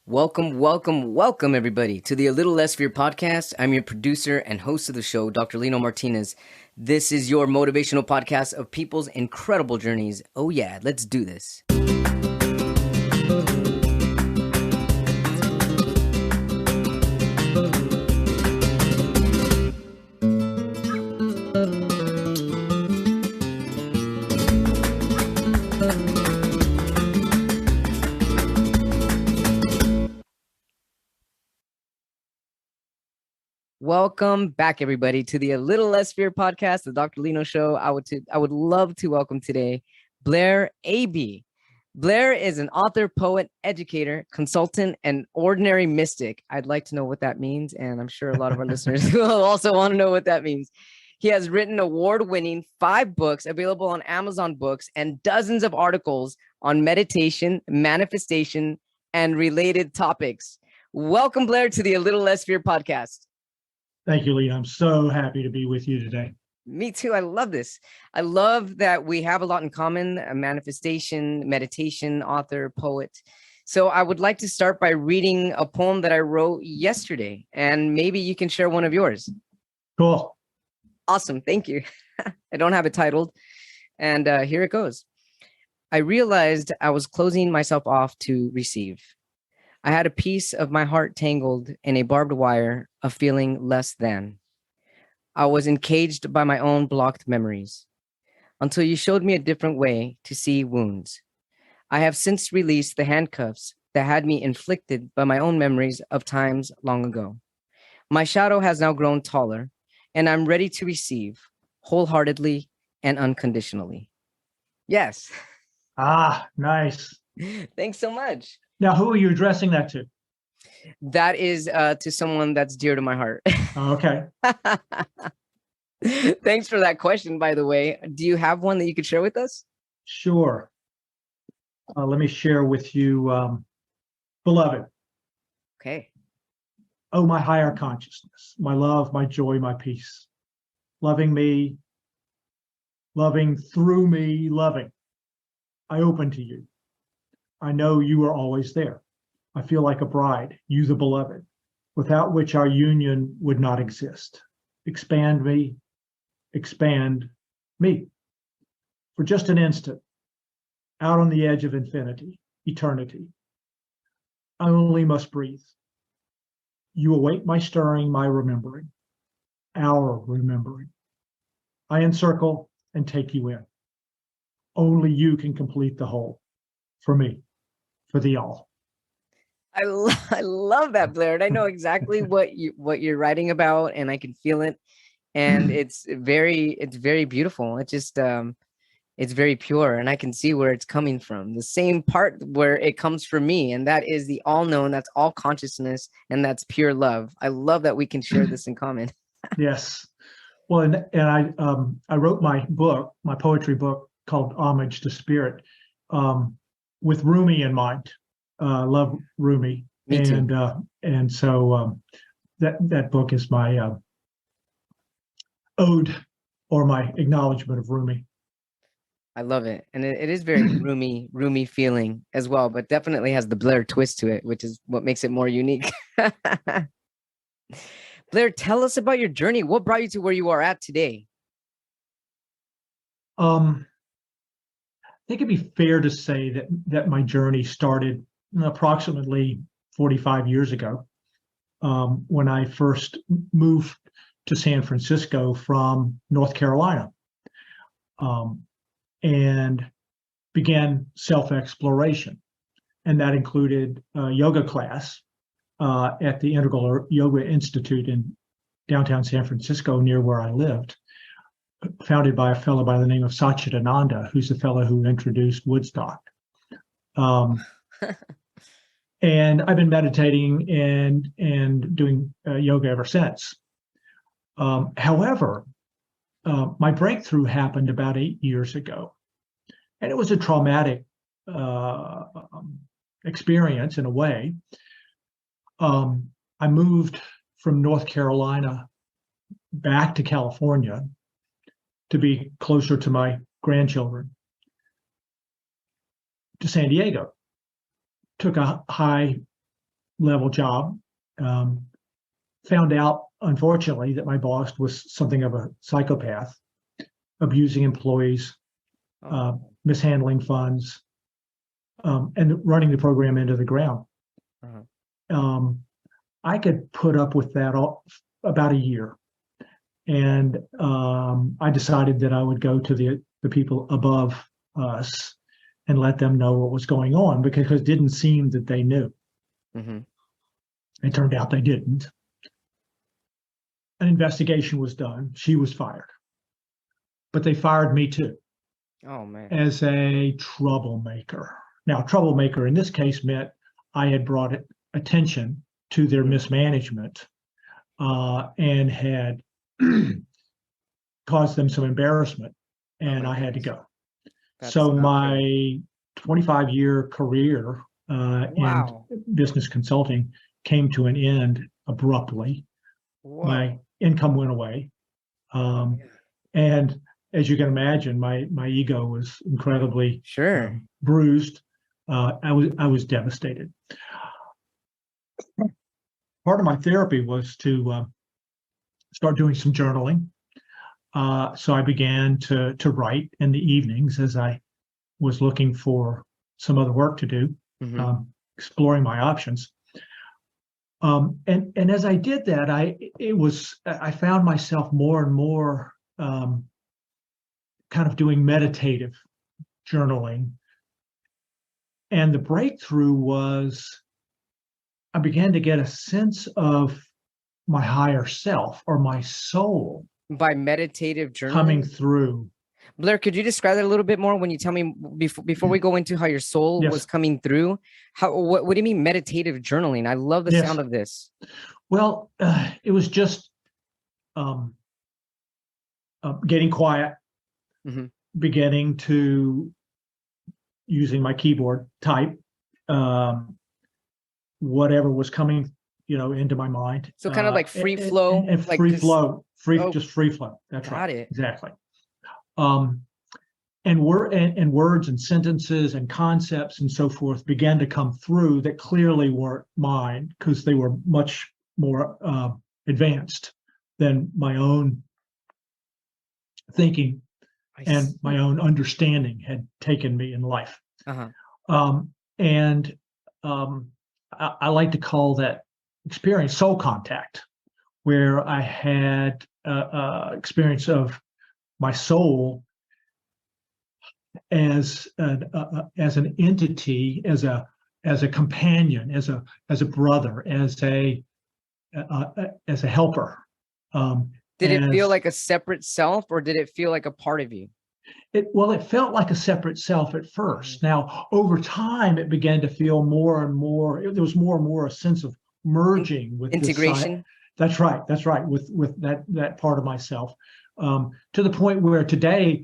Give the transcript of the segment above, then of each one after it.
Welcome, everybody, to the A Little Less Fear podcast. I'm your producer and host of the show, Dr. Lino Martinez. This is your motivational podcast of people's incredible journeys. Oh yeah, let's do this. Welcome back, everybody, to the A Little Less Fear podcast, the Dr. Lino Show. I would love to welcome today Blair Abee. Blair is an author, poet, educator, consultant, and ordinary mystic. I'd like to know what that means, and I'm sure a lot of our listeners will also want to know what that means. He has written award-winning 5 books available on Amazon Books and dozens of articles on meditation, manifestation, and related topics. Welcome, Blair, to the A Little Less Fear podcast. Thank you, Lee. I'm so happy to be with you today. Me too. I love this. I love that we have a lot in common: a manifestation, meditation, author, poet. So I would like to start by reading a poem that I wrote yesterday, and maybe you can share one of yours. Cool. Awesome. Thank you. I don't have it titled. And here it goes. I realized I was closing myself off to receive. I had a piece of my heart tangled in a barbed wire of feeling less than. I was encaged by my own blocked memories until you showed me a different way to see wounds. I have since released the handcuffs that had me inflicted by my own memories of times long ago. My shadow has now grown taller, and I'm ready to receive wholeheartedly and unconditionally. Yes. Ah, nice. Thanks so much. Now, who are you addressing that to? That is to someone that's dear to my heart. Okay. Thanks for that question, by the way. Do you have one that you could share with us? Sure. Let me share with you, beloved. Okay. Oh, my higher consciousness, my love, my joy, my peace. Loving me, loving through me, loving. I open to you. I know you are always there. I feel like a bride, you the beloved, without which our union would not exist. Expand me for just an instant, out on the edge of infinity, eternity. I only must breathe. You await my stirring, my remembering, our remembering. I encircle and take you in. Only you can complete the whole, for me, for the all. I love that, Blair. And I know exactly what you're writing about, and I can feel it. And it's very beautiful. It just it's very pure, and I can see where it's coming from. The same part where it comes from me, and that is the all-known, that's all consciousness, and that's pure love. I love that we can share this in common. Yes. Well, and I wrote my poetry book called Homage to Spirit, with Rumi in mind. Love Rumi. Me too. And so that book is my ode or my acknowledgement of Rumi. I love it. And it is very Rumi feeling as well, but definitely has the Blair twist to it, which is what makes it more unique. Blair, tell us about your journey. What brought you to where you are at today? I think it'd be fair to say that my journey started approximately 45 years ago, when I first moved to San Francisco from North Carolina, and began self-exploration. And that included a yoga class at the Integral Yoga Institute in downtown San Francisco, near where I lived, founded by a fellow by the name of Satchidananda, who's the fellow who introduced Woodstock. And I've been meditating and doing yoga ever since. However, my breakthrough happened about 8 years ago, and it was a traumatic experience in a way. I moved from North Carolina back to California to be closer to my grandchildren, to San Diego. Took a high level job. Found out, unfortunately, that my boss was something of a psychopath, abusing employees, mishandling funds, and running the program into the ground. I could put up with that about a year. And I decided that I would go to the people above us and let them know what was going on, because it didn't seem that they knew. It turned out they didn't. An investigation was done. She was fired. But they fired me too. Oh, man. As a troublemaker. Now, troublemaker in this case meant I had brought attention to their mismanagement and had caused them some embarrassment, and I had to go. So my 25-year career in business consulting came to an end abruptly. My income went away. And as you can imagine, my ego was incredibly bruised. I was devastated. Part of my therapy was to start doing some journaling. So I began to write in the evenings as I was looking for some other work to do, exploring my options. And as I did that, I found myself more and more kind of doing meditative journaling. And the breakthrough was I began to get a sense of my higher self, or my soul, by meditative journaling coming through. Blair, could you describe that a little bit more when you tell me before we go into how your soul was coming through? What do you mean meditative journaling? I love the sound of this. Well, it was just getting quiet, beginning to using my keyboard type whatever was coming, into my mind. So kind of like free flow, and like free flow. Just free flow. That's right. Got it. Exactly. And words and sentences and concepts and so forth began to come through that clearly weren't mine, because they were much more advanced than my own thinking and my own understanding had taken me in life. I like to call that experience soul contact, where I had experience of my soul as an entity, as a companion, as a brother, as a helper. Did it feel like a separate self, or did it feel like a part of you? It felt like a separate self at first. Now, over time, it began to feel more and more. There was more and more a sense of merging with integration. That's right. With that part of myself, to the point where today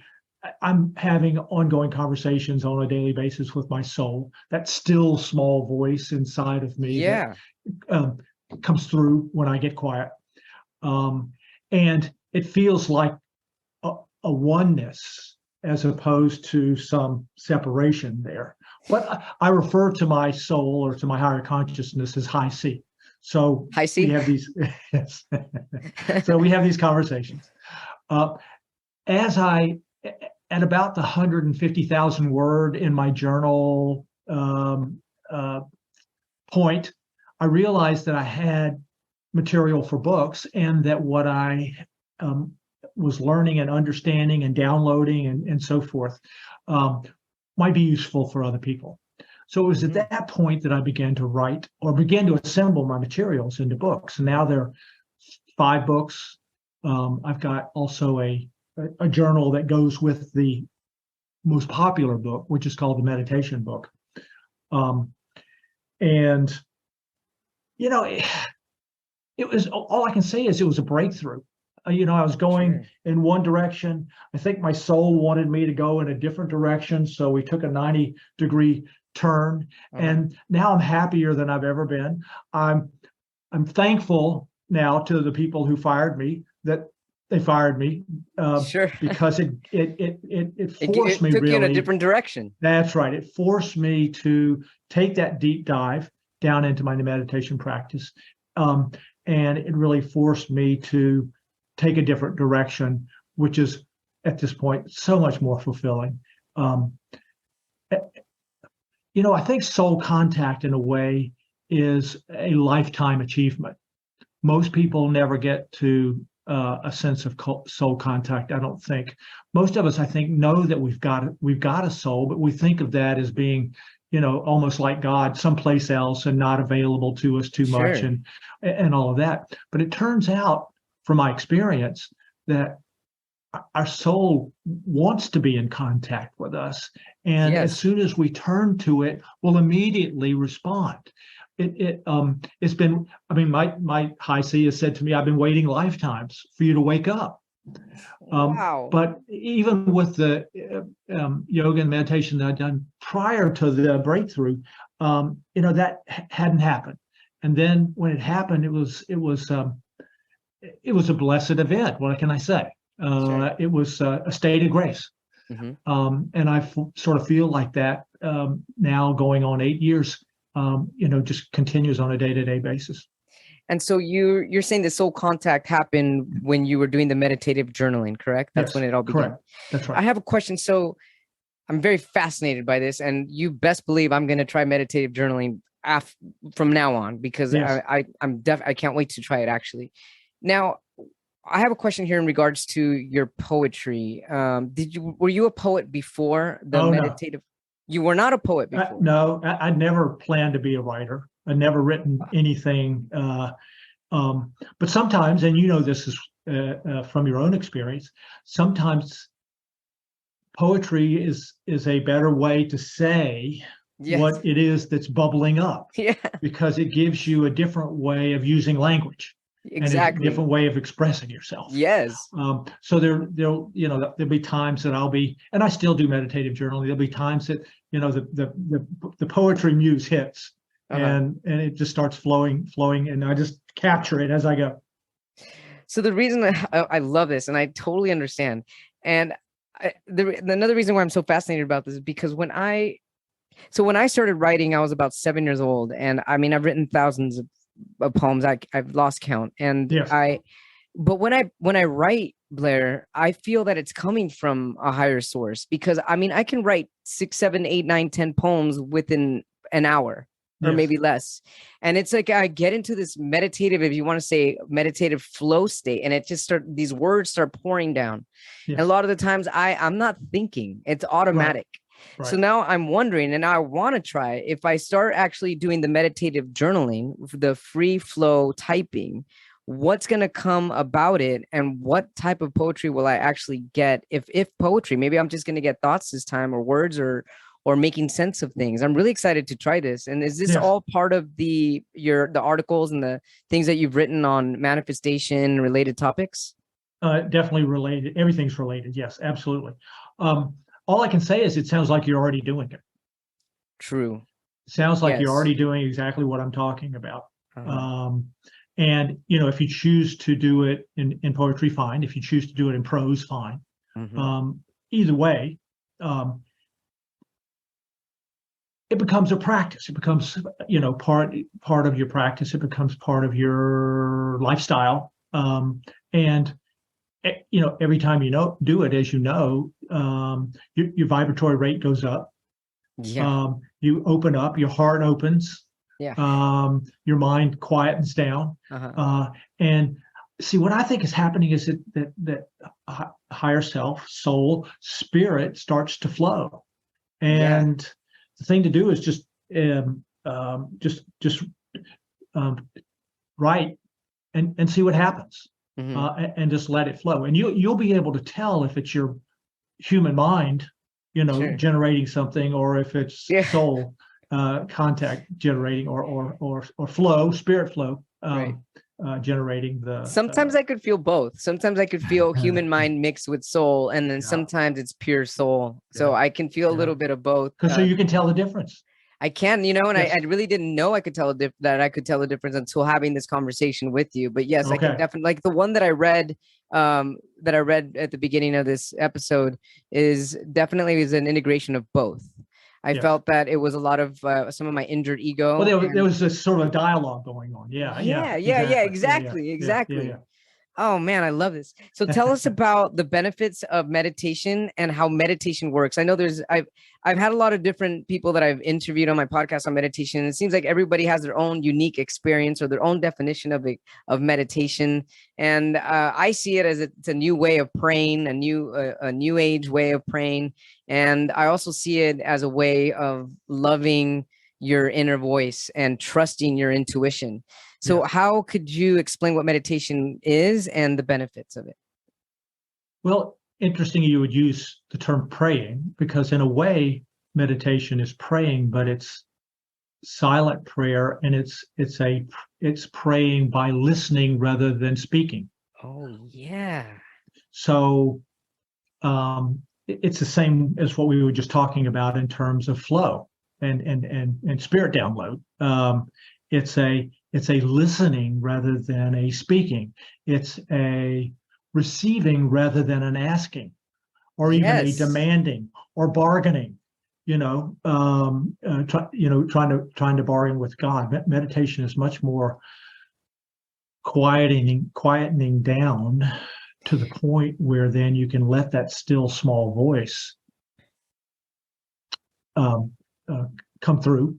I'm having ongoing conversations on a daily basis with my soul. That still small voice inside of me that comes through when I get quiet, and it feels like a oneness as opposed to some separation there. But I refer to my soul, or to my higher consciousness, as high C. So high C. We have these. So we have these conversations. As I, at about the 150,000 word in my journal point, I realized that I had material for books, and that what I was learning and understanding and downloading and so forth might be useful for other people. So it was at that point that I began to write, or began to assemble my materials into books. And now there are 5 books. I've got also a journal that goes with the most popular book, which is called the meditation book. And it was, all I can say is it was a breakthrough. I was going in one direction. I think my soul wanted me to go in a different direction. So we took a 90-degree turn, and now I'm happier than I've ever been. I'm thankful now to the people who fired me that they fired me, because it forced me took really you in a different direction. That's right. It forced me to take that deep dive down into my meditation practice. And it really forced me to take a different direction, which is at this point so much more fulfilling. I think soul contact in a way is a lifetime achievement. Most people never get to a sense of soul contact, I don't think. Most of us, I think, know that we've got a soul, but we think of that as being, almost like God, someplace else and not available to us too much, Sure. and all of that. But it turns out, from my experience, that our soul wants to be in contact with us, and as Yes. soon as we turn to it, we'll immediately respond. It's been, I mean, my high C has said to me, I've been waiting lifetimes for you to wake up. Wow. But even with the yoga and meditation that I'd done prior to the breakthrough, that hadn't happened. And then when it happened, it was a blessed event. What can I say? Sure. It was a state of grace. Hmm. And I sort of feel like that now, going on 8 years, just continues on a day-to-day basis. And so you're saying the soul contact happened when you were doing the meditative journaling, correct? That's Yes, when it all began. correct. That's right. I have a question. So I'm very fascinated by this, and you best believe I'm going to try meditative journaling from now on, because Yes. I can't wait to try it, actually. Now, I have a question here in regards to your poetry. Were you a poet before the Oh, no. meditative? You were not a poet before. No, I'd never planned to be a writer. I'd never written anything. But sometimes, and this is from your own experience, sometimes poetry is a better way to say Yes. what it is that's bubbling up, Yeah, because it gives you a different way of using language. exactly. And a different way of expressing yourself. Yes. So there'll be times that I'll be, and I still do meditative journaling. There'll be times that the poetry muse hits, and it just starts flowing, and I just capture it as I go. So the reason I love this, and I totally understand, and another reason why I'm so fascinated about this is because when I started writing, I was about 7 years old, and I mean, I've written thousands of poems. I've lost count, and Yes. but when I write, Blair, I feel that it's coming from a higher source, because I mean, I can write 6, 7, 8, 9, 10 poems within an hour, or Yes. maybe less. And it's like I get into this meditative, if you want to say meditative, flow state, and these words start pouring down. Yes. And a lot of the times I'm not thinking, it's automatic. Right. So now I'm wondering, and I want to try, if I start actually doing the meditative journaling, the free flow typing, what's going to come about it, and what type of poetry will I actually get? If poetry, maybe I'm just going to get thoughts this time, or words, or making sense of things. I'm really excited to try this. And is this Yes. all part of the articles and the things that you've written on manifestation related topics? Definitely related. Everything's related. Yes, absolutely. All I can say is it sounds like you're already doing it. True. It sounds like Yes. you're already doing exactly what I'm talking about. Uh-huh. And if you choose to do it in poetry, fine. If you choose to do it in prose, fine. Mhm. Either way, it becomes a practice. It becomes, part of your practice. It becomes part of your lifestyle. And every time do it, as your vibratory rate goes up. Yeah. You open up, your heart opens. Yeah. Your mind quietens down. Uh-huh. And see, what I think is happening is that higher self, soul, spirit starts to flow. And the thing to do is just write and see what happens. Mhm. And just let it flow. And you'll be able to tell if it's your human mind, Sure. generating something, or if it's Yeah. soul contact generating, or flow, spirit flow, Right. generating the. Sometimes I could feel both. Sometimes I could feel human mind mixed with soul, and then Yeah. sometimes it's pure soul. So Yeah. I can feel a Yeah. little bit of both. Because so you can tell the difference. I can, and Yes. I really didn't know I could tell that I could tell the difference until having this conversation with you. But yes, I can Okay. definitely, like the one that I read at the beginning of this episode is an integration of both. I Yes. felt that it was a lot of some of my injured ego. Well, there And was this sort of dialogue going on. Yeah, yeah, yeah, yeah, exactly, yeah. exactly. Oh man, I love this. So tell us about the benefits of meditation and how meditation works. I know I've had a lot of different people that I've interviewed on my podcast on meditation. It seems like everybody has their own unique experience or their own definition of meditation. And I see it as it's a new way of praying, a new age way of praying. And I also see it as a way of loving your inner voice and trusting your intuition. So Yes. how could you explain what meditation is and the benefits of it? Well, interesting you would use the term praying, because in a way, meditation is praying, but it's silent prayer, and it's praying by listening rather than speaking. Oh, yeah. So it's the same as what we were just talking about in terms of flow and spirit download. It's a listening rather than a speaking. It's a receiving rather than an asking, or even a Yes. demanding or bargaining. Trying to bargain with God. Meditation is much more quietening down to the point where then you can let that still small voice come through,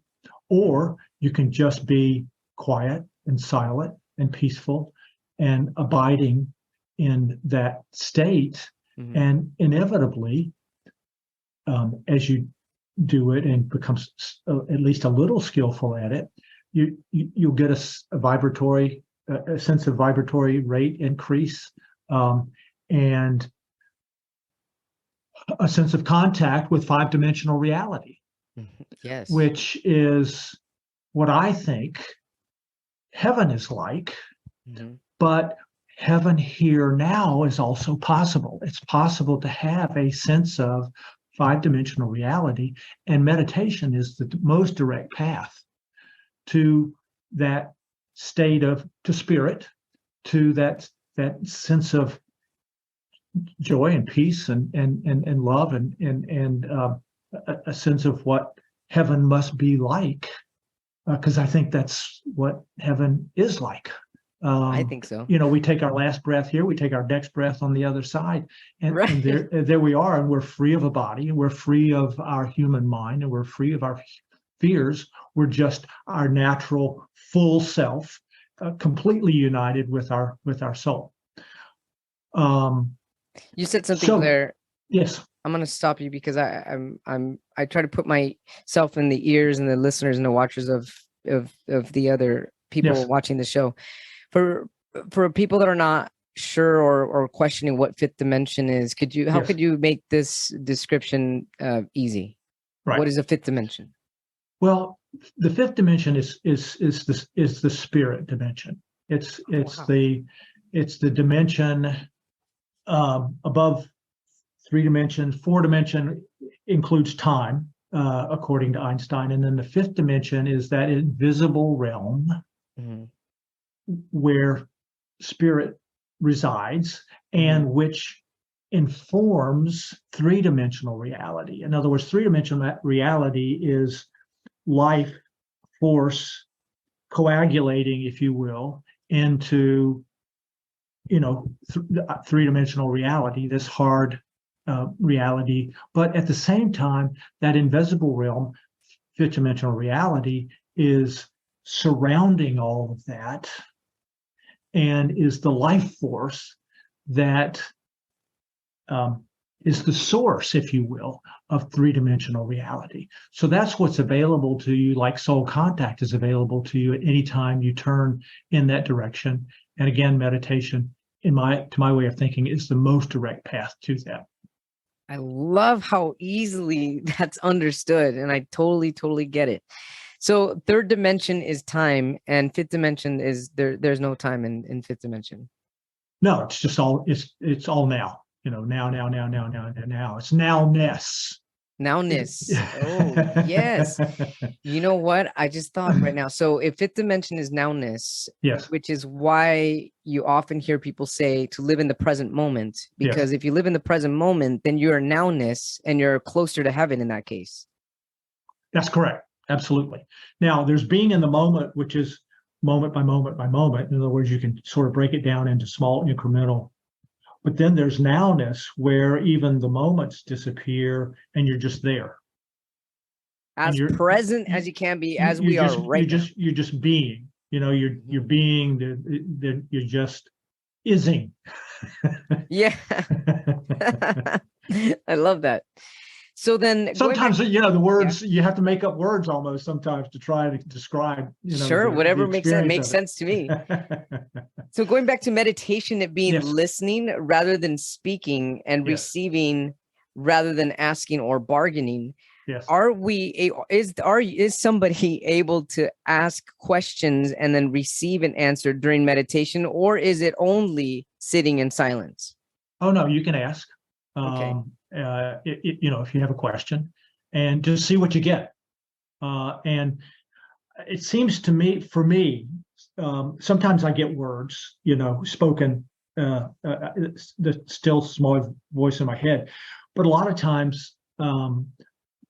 or you can just be quiet and silent and peaceful and abiding in that state. Mhm. And inevitably, as you do it and becomes at least a little skillful at it, you'll get a sense of vibratory rate increase, and a sense of contact with five-dimensional reality. Yes. Which is what I think heaven is like. Mm-hmm. But heaven here now is also possible. It's possible to have a sense of five-dimensional reality, and meditation is the most direct path to that state to spirit, to that sense of joy and peace and love and a sense of what heaven must be like, because I think that's what heaven is like. I think so. We take our last breath here, we take our next breath on the other side, and there we are, and we're free of a body, and we're free of our human mind, and we're free of our fears. We're just our natural full self, completely united with our soul. You said something there. Yes. I'm going to stop you because I try to put myself in the ears and the listeners and the watchers of the other people watching the show. For people that are not sure or questioning what fifth dimension is, how could you make this description easy? Right. What is a fifth dimension? Well, the fifth dimension is the spirit dimension. It's the dimension above 3 dimensions. 4 dimension includes time, according to Einstein. And then the fifth dimension is that invisible realm where spirit resides and which informs 3-dimensional reality. In other words, 3-dimensional reality is life force coagulating, if you will, into 3-dimensional reality, this hard reality. But at the same time, that invisible realm, 5th-dimensional reality, is surrounding all of that and is the life force that is the source, if you will, of 3-dimensional reality. So that's what's available to you, like soul contact is available to you at any time you turn in that direction. And again, meditation, to my way of thinking, is the most direct path to that. I love how easily that's understood, and I totally get it. So 3rd dimension is time, and 5th dimension is there's no time in 5th dimension. No, it's just all it's all now. Now. It's nowness. Nowness. Oh, yes. You know what? I just thought right now. So if 5th dimension is nowness, yes, which is why you often hear people say to live in the present moment, because if you live in the present moment, then you're nowness and you're closer to heaven in that case. That's correct. Absolutely. Now, there's being in the moment, which is moment by moment by moment. In other words, you can sort of break it down into small incremental. But then there's nowness, where even the moments disappear and you're just there. As present as you can be, as we are right now. You're just being. You're being. You're just ising. Yeah. I love that. So then sometimes the words, you have to make up words almost sometimes to try to describe, sure, whatever makes sense to me. So going back to meditation, it being listening rather than speaking, and receiving rather than asking or bargaining. Yes. Is somebody able to ask questions and then receive an answer during meditation, or is it only sitting in silence? Oh no, you can ask. Okay. If you have a question, and just see what you get. And it seems to me, for me, sometimes I get words, spoken, the still small voice in my head. But a lot of times,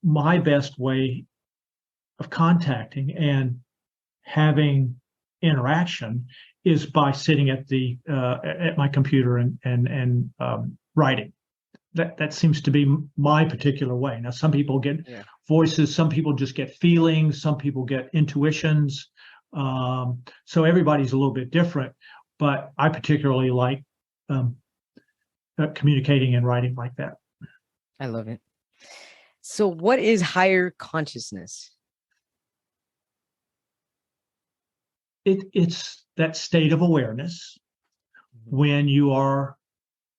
my best way of contacting and having interaction is by sitting at my computer and writing. That seems to be my particular way. Now, some people get voices, some people just get feelings, some people get intuitions. So everybody's a little bit different, but I particularly like communicating and writing like that. I love it. So what is higher consciousness? It's that state of awareness when you are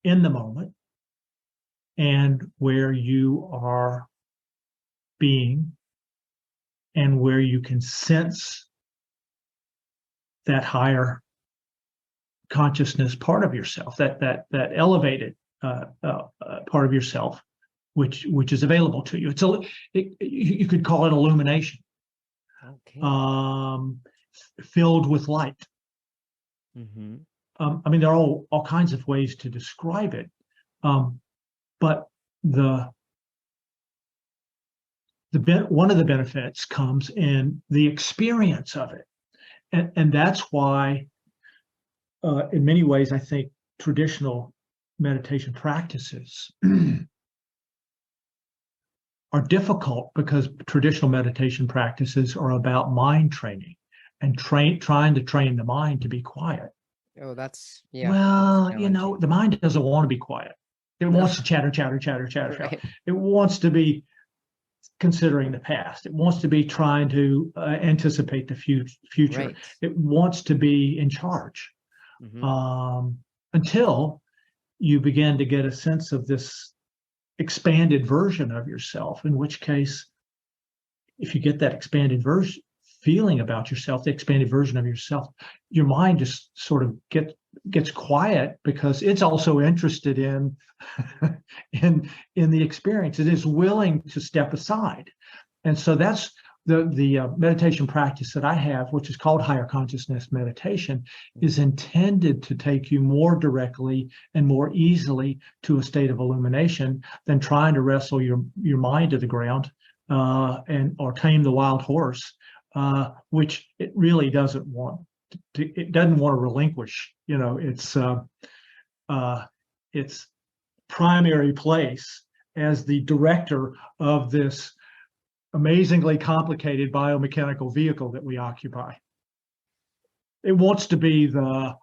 in the moment, and where you are being, and where you can sense that higher consciousness part of yourself, that elevated part of yourself, which is available to you. You could call it illumination. Okay. Filled with light. Mm-hmm. There are all kinds of ways to describe it. But one of the benefits comes in the experience of it, and that's why, in many ways, I think traditional meditation practices are difficult, because traditional meditation practices are about mind training and trying to train the mind to be quiet. Oh, that's Well, the mind doesn't want to be quiet. It wants to chatter. Right. It wants to be considering the past. It wants to be trying to anticipate the future. Right. It wants to be in charge. Mm-hmm. Until you begin to get a sense of this expanded version of yourself, in which case, if you get that expanded feeling about yourself, the expanded version of yourself, your mind just sort of gets quiet, because it's also interested in the experience. It is willing to step aside. And so that's the meditation practice that I have, which is called higher consciousness meditation, is intended to take you more directly and more easily to a state of illumination than trying to wrestle your mind to the ground or tame the wild horse, which it really doesn't want. It doesn't want to relinquish, its primary place as the director of this amazingly complicated biomechanical vehicle that we occupy. It wants to be the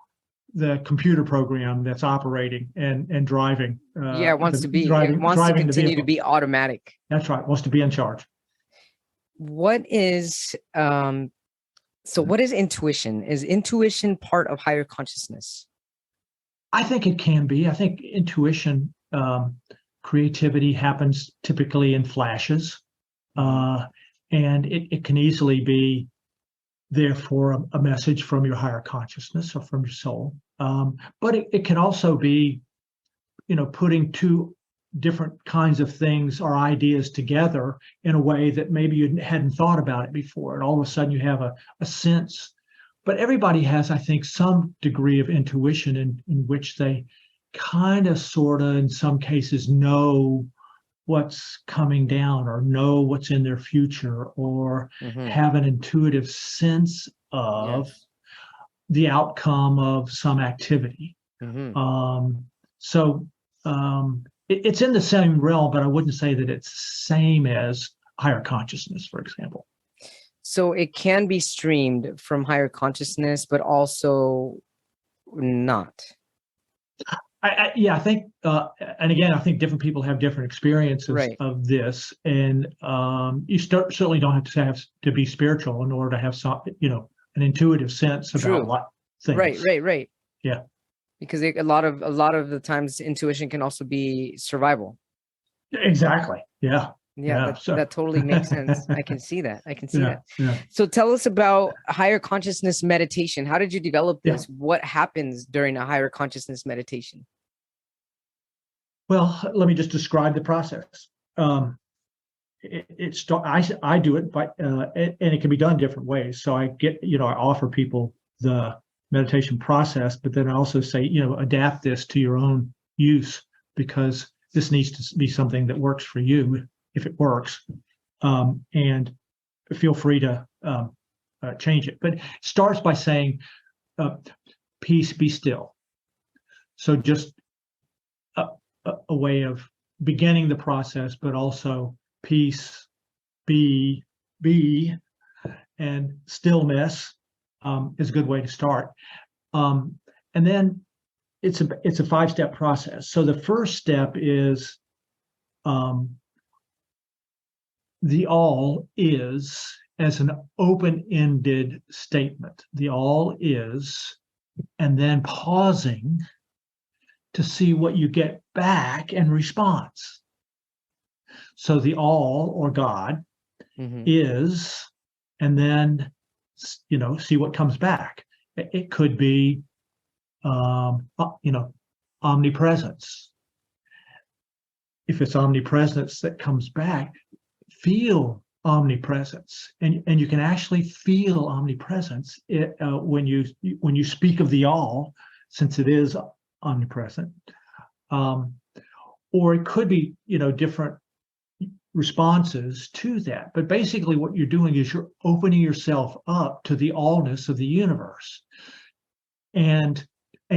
computer program that's operating and driving. It wants to be. It wants to continue to be automatic. That's right. It wants to be in charge. What is what is intuition? Is intuition part of higher consciousness? I think it can be. I think intuition, creativity happens typically in flashes, and it can easily be therefore a message from your higher consciousness or from your soul. But it can also be, putting two different kinds of things or ideas together in a way that maybe you hadn't thought about it before. And all of a sudden you have a sense. But everybody has, I think, some degree of intuition in which they kind of, sort of, in some cases, know what's coming down, or know what's in their future, or have an intuitive sense of the outcome of some activity. So it's in the same realm, but I wouldn't say that it's same as higher consciousness, for example. So it can be streamed from higher consciousness, but also not. I think, and again, I think different people have different experiences of this, and you certainly don't have to be spiritual in order to have some, an intuitive sense about what things. Right. Yeah. Because a lot of the times intuition can also be survival. Exactly. Yeah. That totally makes sense. I can see that. Yeah. So tell us about higher consciousness meditation. How did you develop this? What happens during a higher consciousness meditation? Well, let me just describe the process. I do it, but and it can be done different ways. So I offer people the meditation process, but then I also say, adapt this to your own use, because this needs to be something that works for you, if it works, and feel free to change it. But it starts by saying, peace, be still. So just a way of beginning the process, but also peace, be, and stillness is a good way to start. And then it's a 5-step process. So the first step is the all is as an open-ended statement. The all is, and then pausing to see what you get back in response. So the all, or God, is, and then see what comes back. It could be omnipresence. If it's omnipresence that comes back, feel omnipresence, and you can actually feel omnipresence when you speak of the all, since it is omnipresent. Or it could be different responses to that, but basically what you're doing is you're opening yourself up to the allness of the universe, and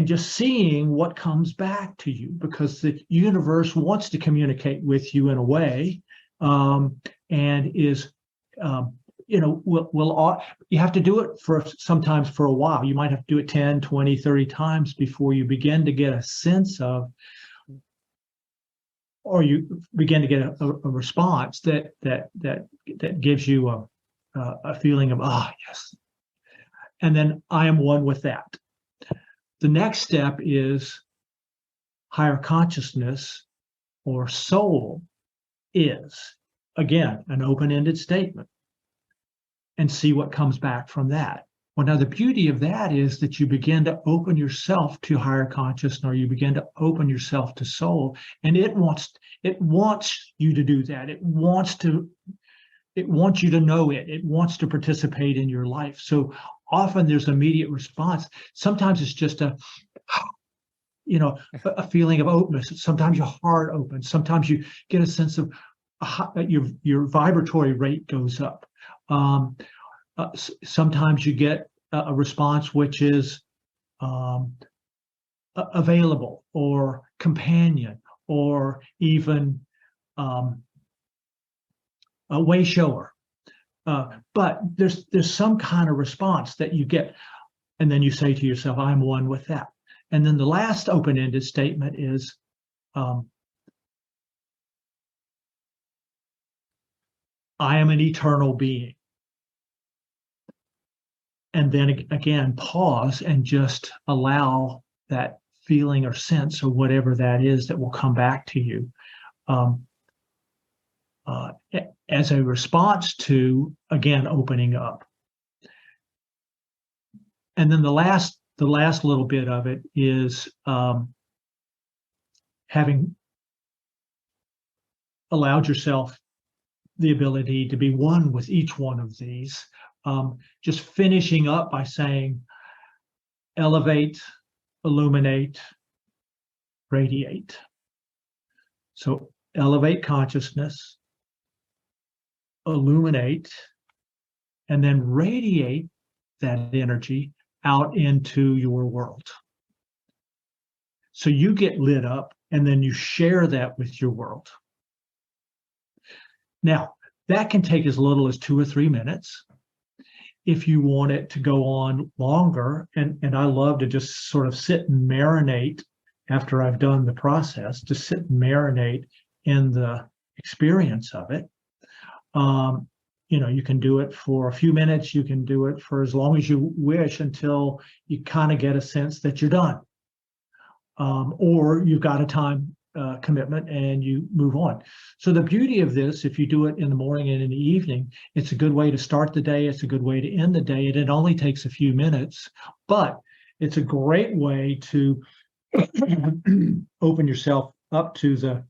just seeing what comes back to you, because the universe wants to communicate with you in a way, and is will you have to do it sometimes for a while. You might have to do it 10, 20, 30 times before you begin to get a sense of, or you begin to get a response that gives you a feeling of, yes. And then I am one with that. The next step is higher consciousness, or soul is, again, an open-ended statement, and see what comes back from that. Well, now the beauty of that is that you begin to open yourself to higher consciousness, or you begin to open yourself to soul, and it wants you to do that. It wants you to know it. It wants to participate in your life. So often there's immediate response. Sometimes it's just a feeling of openness. Sometimes your heart opens. Sometimes you get a sense of your vibratory rate goes up. Sometimes you get a response which is available, or companion, or even a way shower. But there's some kind of response that you get, and then you say to yourself, I'm one with that. And then the last open-ended statement is, I am an eternal being. And then again, pause and just allow that feeling or sense, or whatever that is, that will come back to you as a response to, again, opening up. And then the last little bit of it is having allowed yourself the ability to be one with each one of these, just finishing up by saying, elevate, illuminate, radiate. So elevate consciousness, illuminate, and then radiate that energy out into your world. So you get lit up and then you share that with your world. Now, that can take as little as 2 or 3 minutes. If you want it to go on longer, and I love to just sort of sit and marinate after I've done the process, to sit and marinate in the experience of it. You can do it for a few minutes. You can do it for as long as you wish until you kind of get a sense that you're done. Or you've got a time commitment and you move on. So the beauty of this, if you do it in the morning and in the evening, it's a good way to start the day. It's a good way to end the day. And it only takes a few minutes, but it's a great way to open yourself up to the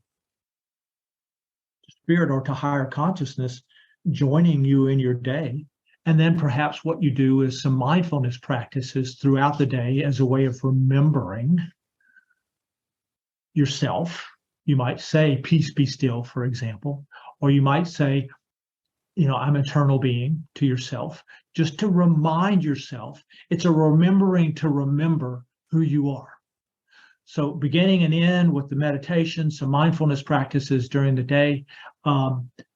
spirit or to higher consciousness joining you in your day. And then perhaps what you do is some mindfulness practices throughout the day as a way of remembering yourself. You might say, peace be still, for example, or you might say, I'm eternal being to yourself, just to remind yourself. It's a remembering to remember who you are. So beginning and end with the meditation, some mindfulness practices during the day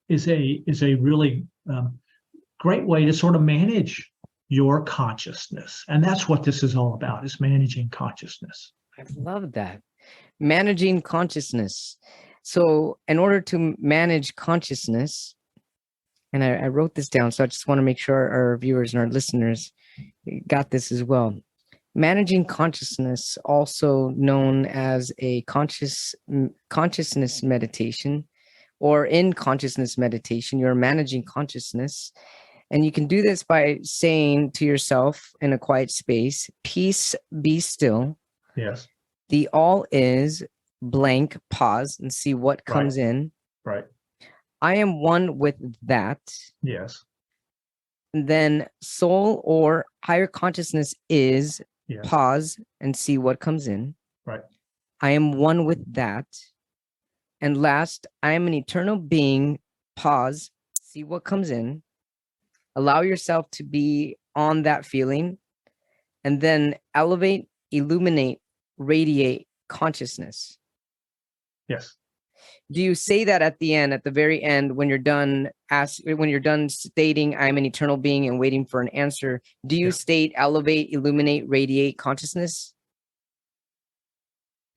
is a really great way to sort of manage your consciousness. And that's what this is all about, is managing consciousness. I love that. Managing consciousness. So in order to manage consciousness, and I wrote this down, so I just want to make sure our viewers and our listeners got this as well. Managing consciousness, also known as a consciousness meditation, or in consciousness meditation, you're managing consciousness. And you can do this by saying to yourself in a quiet space, peace be still. Yes. The all is blank, pause and see what comes in. Right. I am one with that. Yes. And then soul or higher consciousness is, yes. Pause and see what comes in. Right. I am one with that. And last, I am an eternal being. Pause, see what comes in. Allow yourself to be on that feeling. And then elevate, illuminate, radiate consciousness. Yes. Do you say that at the end, at the very end, when you're done stating I'm an eternal being and waiting for an answer, do you state elevate, illuminate, radiate consciousness?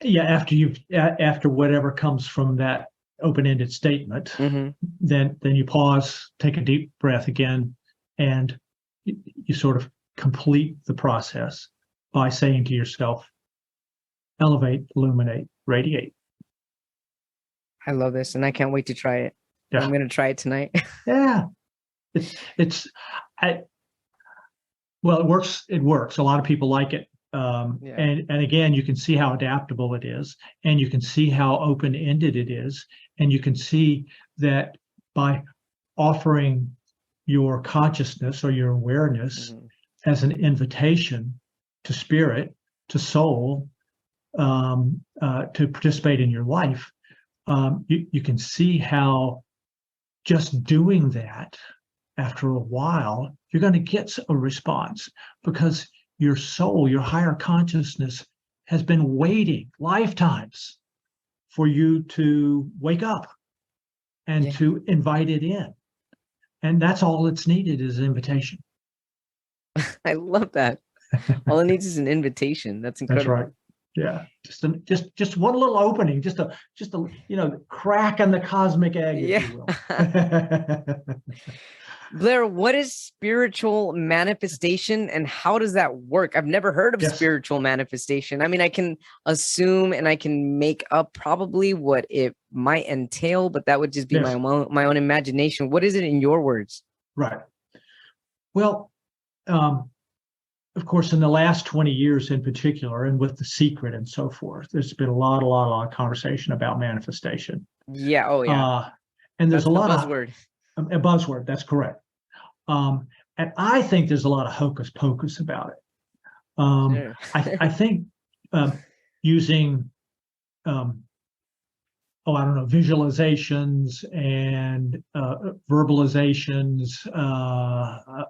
Yeah, after whatever comes from that open-ended statement, then you pause, take a deep breath again, and you sort of complete the process by saying to yourself, elevate, illuminate, radiate. I love this, and I can't wait to try it. Yeah. I'm going to try it tonight. Yeah, it works. It works. A lot of people like it, and again, you can see how adaptable it is, and you can see how open-ended it is, and you can see that by offering your consciousness or your awareness as an invitation to spirit, to soul, to participate in your life. You can see how just doing that, after a while, you're going to get a response, because your soul, your higher consciousness, has been waiting lifetimes for you to wake up and to invite it in. And that's all it's needed, is an invitation. I love that. All it needs is an invitation. That's incredible. That's right. Yeah, just one little opening, just a crack in the cosmic egg, if you will. Blair, what is spiritual manifestation and how does that work? I've never heard of spiritual manifestation. I mean, I can assume and I can make up probably what it might entail, but that would just be my own imagination. What is it in your words? Right. Well, of course, in the last 20 years in particular, and with The Secret and so forth, there's been a lot of conversation about manifestation. Yeah. Oh, yeah. And there's a buzzword. A buzzword. That's correct. And I think there's a lot of hocus pocus about it. Sure. I think using I don't know, visualizations and verbalizations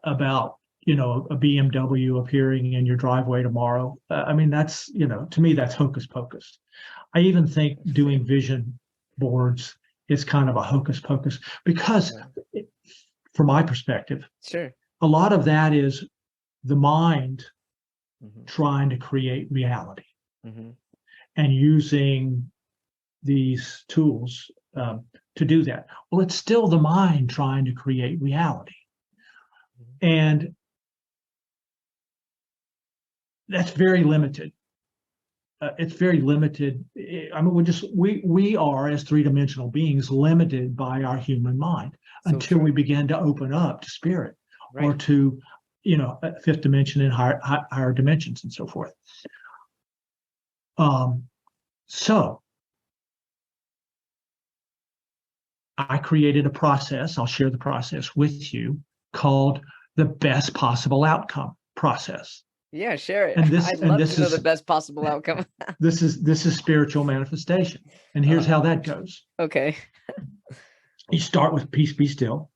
about, a BMW appearing in your driveway tomorrow. I mean, that's, to me, that's hocus pocus. I even think doing vision boards is kind of a hocus pocus because, from my perspective, Sure. a lot of that is the mind Mm-hmm. trying to create reality Mm-hmm. and using these tools to do that. Well, it's still the mind trying to create reality. And that's very limited. It's very limited. I mean, we are, as three-dimensional beings, limited by our human mind until we begin to open up to spirit or to, fifth dimension and higher dimensions and so forth. So I created a process. I'll share the process with you, called the best possible outcome process. Yeah, share it. And I'd love to know the best possible outcome. This is spiritual manifestation. And here's how that goes. Okay. You start with peace, be still.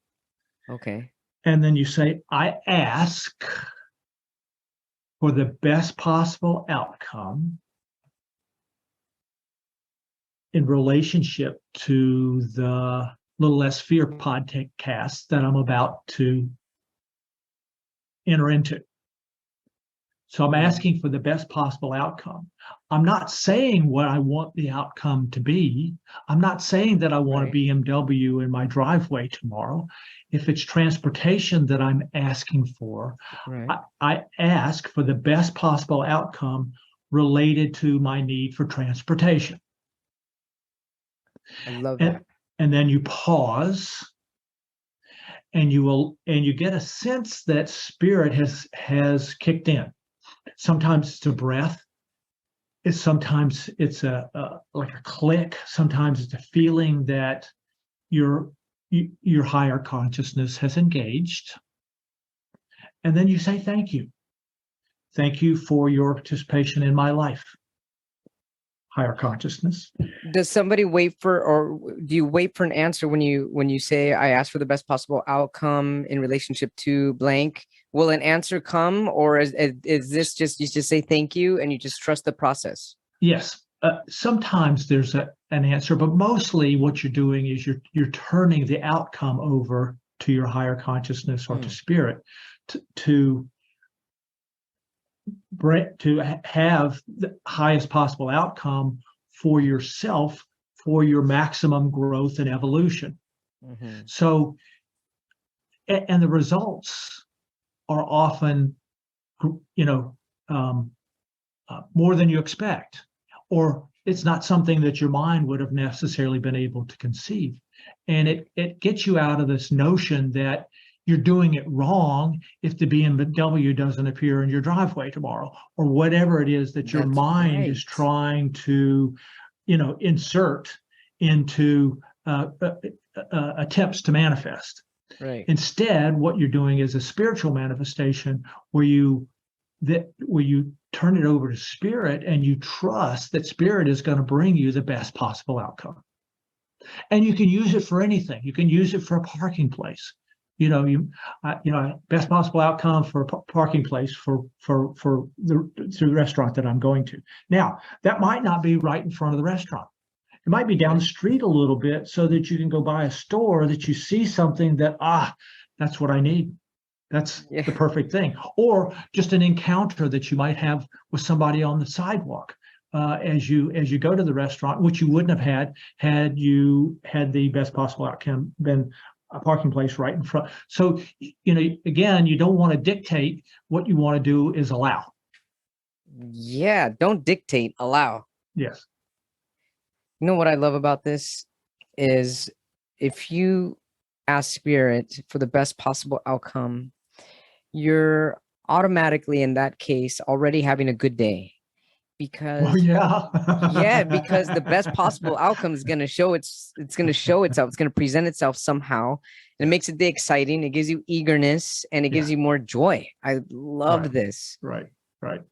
Okay. And then you say, I ask for the best possible outcome in relationship to the Little Less Fear podcast that I'm about to enter into. So I'm asking for the best possible outcome. I'm not saying what I want the outcome to be. I'm not saying that I want a BMW in my driveway tomorrow. If it's transportation that I'm asking for, I ask for the best possible outcome related to my need for transportation. I love that. And then you pause, and you get a sense that spirit has kicked in. Sometimes it's a breath. Sometimes it's like a click. Sometimes it's a feeling that your higher consciousness has engaged. And then you say, thank you. Thank you for your participation in my life. Higher consciousness. Does somebody wait for, or do you wait for an answer when you say, I ask for the best possible outcome in relationship to blank? Will an answer come, or is this just, you just say thank you and you just trust the process? Yes. Sometimes there's an answer, but mostly what you're doing is you're turning the outcome over to your higher consciousness or to spirit to have the highest possible outcome for yourself, for your maximum growth and evolution. Mm-hmm. So, and the results are often, more than you expect, or it's not something that your mind would have necessarily been able to conceive. And it gets you out of this notion that you're doing it wrong if the BMW doesn't appear in your driveway tomorrow, or whatever it is that your mind is trying to, insert into attempts to manifest. Right. Instead, what you're doing is a spiritual manifestation where you turn it over to spirit and you trust that spirit is going to bring you the best possible outcome. And you can use it for anything. You can use it for a parking place. Best possible outcome for a parking place for the restaurant that I'm going to. Now, that might not be right in front of the restaurant. It might be down the street a little bit so that you can go by a store that you see something that, that's what I need. That's the perfect thing. Or just an encounter that you might have with somebody on the sidewalk as you go to the restaurant, which you wouldn't have had you had the best possible outcome been a parking place right in front. So, again, you don't want to dictate. What you want to do is allow. Yeah, don't dictate, allow. Yes. You know what I love about this is if you ask spirit for the best possible outcome, you're automatically in that case already having a good day. Because because the best possible outcome is going to show it's going to show itself. It's going to present itself somehow. And it makes the day exciting. It gives you eagerness and it gives you more joy. I love this. Right.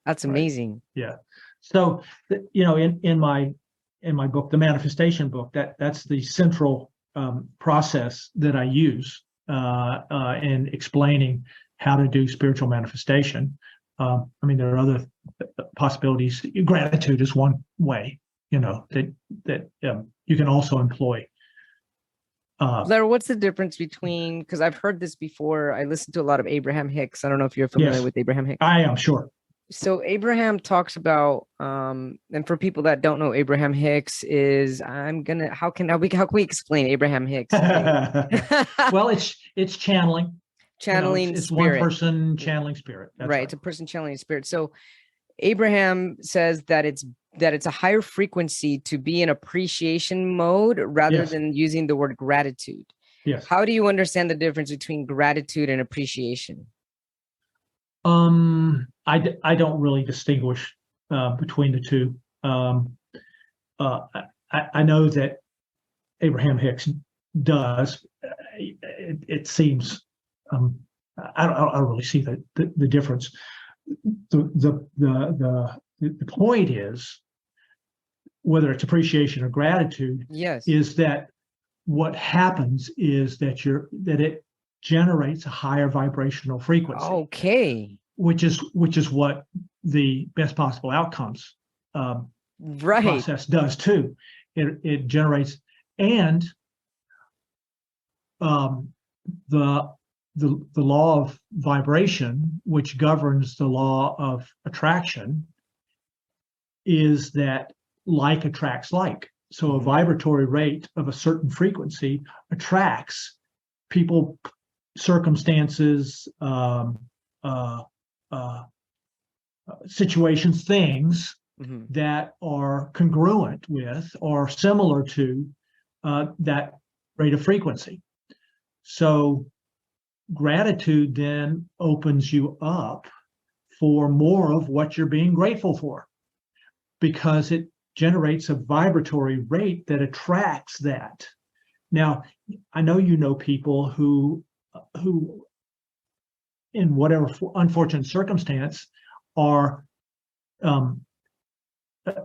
That's amazing. Yeah. So, in in my book, the manifestation book, that's the central process that I use in explaining how to do spiritual manifestation. I mean, there are other possibilities. Gratitude is one way, that you can also employ. Blair, what's the difference between, because I've heard this before, I listened to a lot of Abraham Hicks. I don't know if you're familiar with Abraham Hicks. I am, sure. So Abraham talks about, and for people that don't know, Abraham Hicks is, how can we explain Abraham Hicks? Well, it's channeling. It's spirit. One person channeling spirit. That's right. It's a person channeling spirit. So Abraham says that it's a higher frequency to be in appreciation mode rather than using the word gratitude. Yes. How do you understand the difference between gratitude and appreciation? I don't really distinguish between the two. I know that Abraham Hicks does. It seems I don't really see the difference. The point is, whether it's appreciation or gratitude, is that what happens is that it generates a higher vibrational frequency. Okay. Which is what the best possible outcomes process does too. It generates, and the law of vibration, which governs the law of attraction, is that like attracts like. So a vibratory rate of a certain frequency attracts people, circumstances, situations, things that are congruent with or similar to that rate of frequency. So gratitude then opens you up for more of what you're being grateful for, because it generates a vibratory rate that attracts that. Now, I know people who in whatever unfortunate circumstance are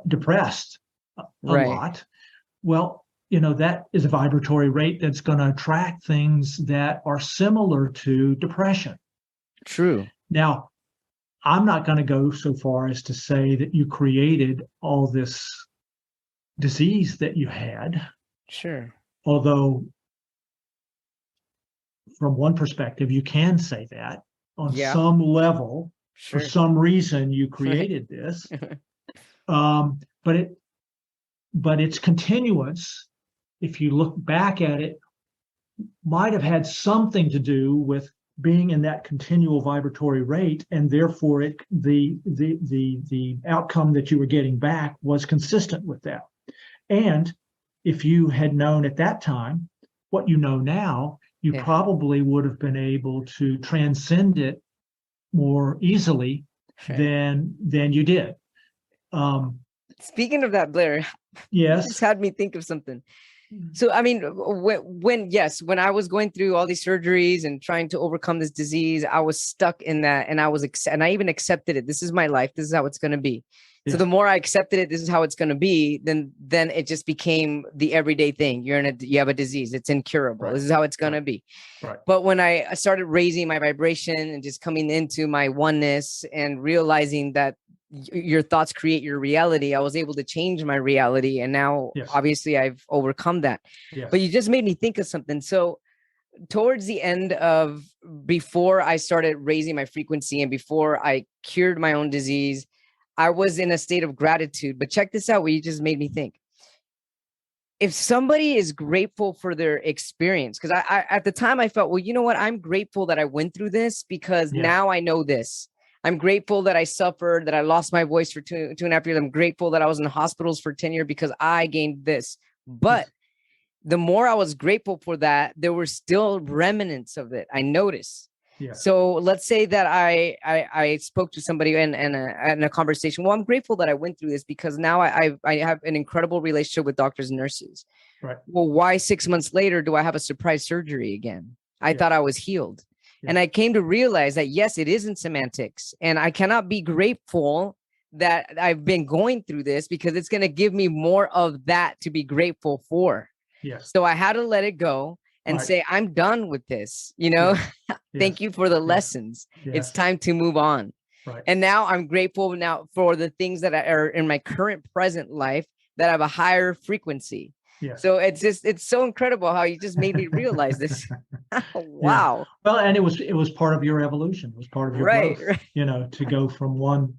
depressed a lot. Well, that is a vibratory rate that's going to attract things that are similar to depression. True. Now, I'm not going to go so far as to say that you created all this disease that you had. Sure. Although, from one perspective, you can say that on some level, for some reason, you created this. But its continuance, if you look back at it, might have had something to do with being in that continual vibratory rate, and therefore the outcome that you were getting back was consistent with that. And if you had known at that time what you know now, you probably would have been able to transcend it more easily than you did. Speaking of that, Blair, yes, just had me think of something. So, I mean, when I was going through all these surgeries and trying to overcome this disease, I was stuck in that, and I even accepted it. This is my life. This is how it's going to be. So the more I accepted it, this is how it's going to be, then it just became the everyday thing. You have a disease. It's incurable. Right. This is how it's going to be. Right. But when I started raising my vibration and just coming into my oneness and realizing that your thoughts create your reality, I was able to change my reality. And now obviously I've overcome that. Yes. But you just made me think of something. So towards the end of, before I started raising my frequency and before I cured my own disease, I was in a state of gratitude. But check this out, what you just made me think. If somebody is grateful for their experience, because I at the time I felt, well, you know what? I'm grateful that I went through this, because now I know this. I'm grateful that I suffered, that I lost my voice for 2.5 years. I'm grateful that I was in hospitals for 10 years because I gained this. But the more I was grateful for that, there were still remnants of it. I noticed. Yeah. So let's say that I spoke to somebody in a conversation. Well, I'm grateful that I went through this because now I have an incredible relationship with doctors and nurses. Right. Well, why 6 months later do I have a surprise surgery again? I thought I was healed. Yeah. And I came to realize that, yes, it is in semantics, and I cannot be grateful that I've been going through this, because it's going to give me more of that to be grateful for. Yes. So I had to let it go and Right. say, I'm done with this. Yes. Thank you for the Yes. lessons. Yes. It's time to move on. Right. And now I'm grateful now for the things that are in my current present life that have a higher frequency. Yes. So it's so incredible how you just made me realize this. Wow. Yeah. Well, and it was part of your evolution. It was part of your growth, right. To go from one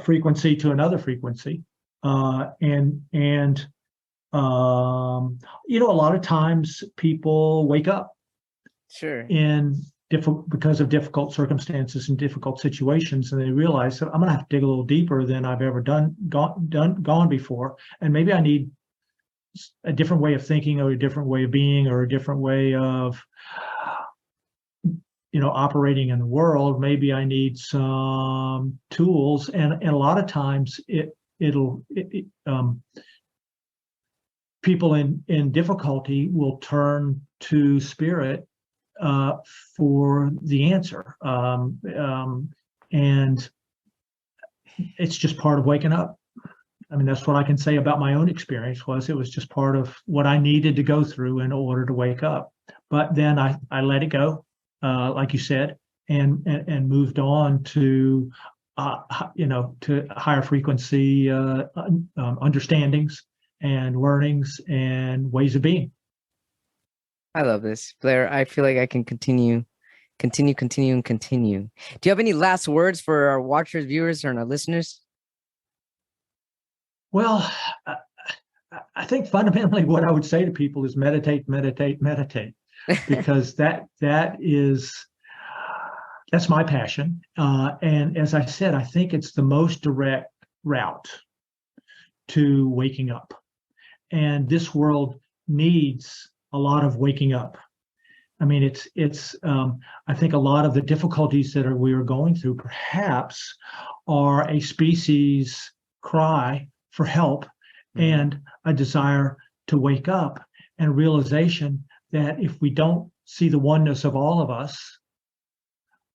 frequency to another frequency. And a lot of times people wake up Sure. because of difficult circumstances and difficult situations, and they realize that I'm going to have to dig a little deeper than I've ever gone before, and maybe I need a different way of thinking, or a different way of being, or a different way of operating in the world. Maybe I need some tools, and a lot of times people in difficulty will turn to spirit for the answer, and it's just part of waking up. I mean, that's what I can say about my own experience. It was just part of what I needed to go through in order to wake up. But then I let it go, like you said, and moved on to to higher frequency understandings and learnings and ways of being. I love this, Blair. I feel like I can continue. Do you have any last words for our watchers, viewers, or our listeners? Well, I think fundamentally what I would say to people is meditate, because that's my passion. And as I said, I think it's the most direct route to waking up. And this world needs a lot of waking up. I mean, it's I think a lot of the difficulties that we are going through perhaps are a species cry for help, and a desire to wake up, and realization that if we don't see the oneness of all of us,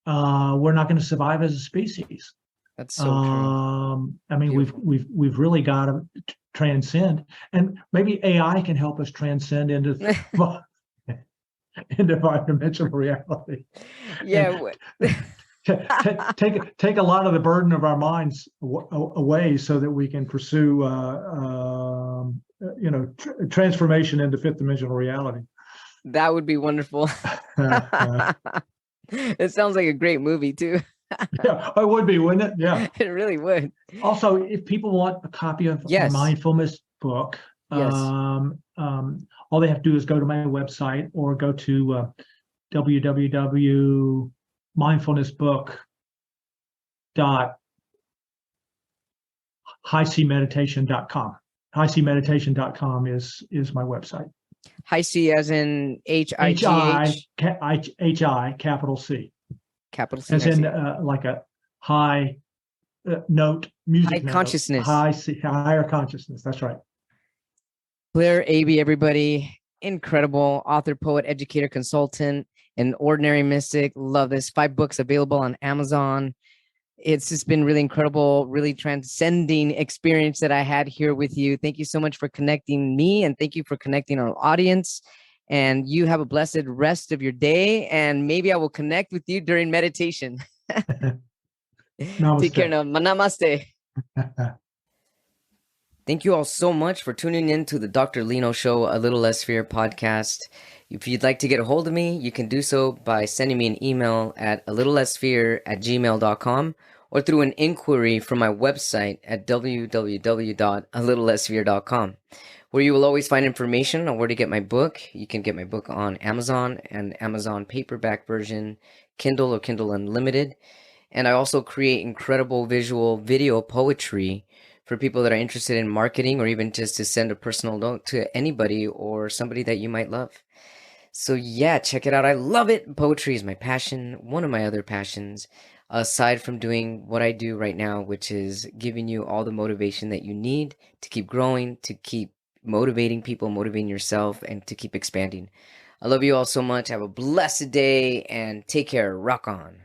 we're not going to survive as a species. That's so true. I mean, we've really got to transcend, and maybe AI can help us transcend into five-dimensional reality. Yeah. Take a lot of the burden of our minds away, so that we can pursue transformation into fifth-dimensional reality. That would be wonderful. It sounds like a great movie too. Yeah, it would be, wouldn't it? Yeah, it really would. Also, if people want a copy of the mindfulness book, all they have to do is go to my website, or go to www.mindfulnessbook.highcmeditation.com. highcmeditation.com is my website. High C as in H-I-G-H? H-I, capital C. Capital C. As in like a high note, music high consciousness. Higher consciousness. That's right. Blair Abee, everybody. Incredible author, poet, educator, consultant, an ordinary mystic. Love this. 5 books available on Amazon. It's just been really incredible, really transcending experience that I had here with you. Thank you so much for connecting me, and thank you for connecting our audience. And you have a blessed rest of your day. And maybe I will connect with you during meditation. Take care now. Namaste. Thank you all so much for tuning in to the Dr. Lino Show, A Little Less Fear podcast. If you'd like to get a hold of me, you can do so by sending me an email at alittlelessfear@gmail.com, or through an inquiry from my website at www.alittlelessfear.com, where you will always find information on where to get my book. You can get my book on Amazon and Amazon paperback version, Kindle or Kindle Unlimited. And I also create incredible visual video poetry for people that are interested in marketing, or even just to send a personal note to anybody or somebody that you might love. So yeah, check it out. I love it. Poetry is my passion, one of my other passions, aside from doing what I do right now, which is giving you all the motivation that you need to keep growing, to keep motivating people, motivating yourself, and to keep expanding. I love you all so much. Have a blessed day and take care. Rock on.